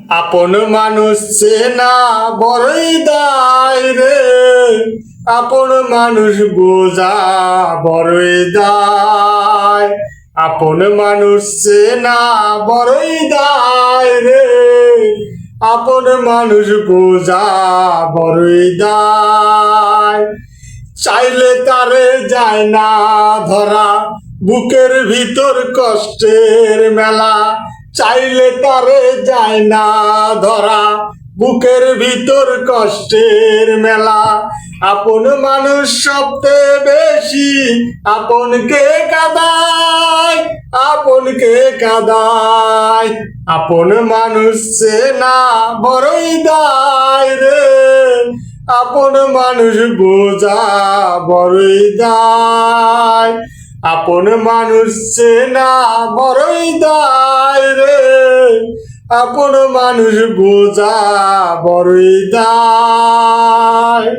আপন মানুষ চেনা বড়ই দায় রে, আপন মানুষ বোঝা বড়ই দায়। আপন মানুষ চেনা বড়ই দায় রে, আপন মানুষ বোঝা বড়ই দায়। চাইলে তারে যায় না ধরা, বুকের ভিতর কষ্টের মেলা। চাইলে তারে যায় না ধরা, বুকের ভিতর কষ্টের মেলা। আপন মানুষ সবচেয়ে বেশি আপনকে কাঁদায়, আপনকে কাঁদায়। আপন মানুষ চেনা বড়ই দায় রে, আপন মানুষ বোঝা বড়ই দায়। আপন মানুষ চেনা বড়ই দায় রে, আপন মানুষ বোঝা বড়ই দায়।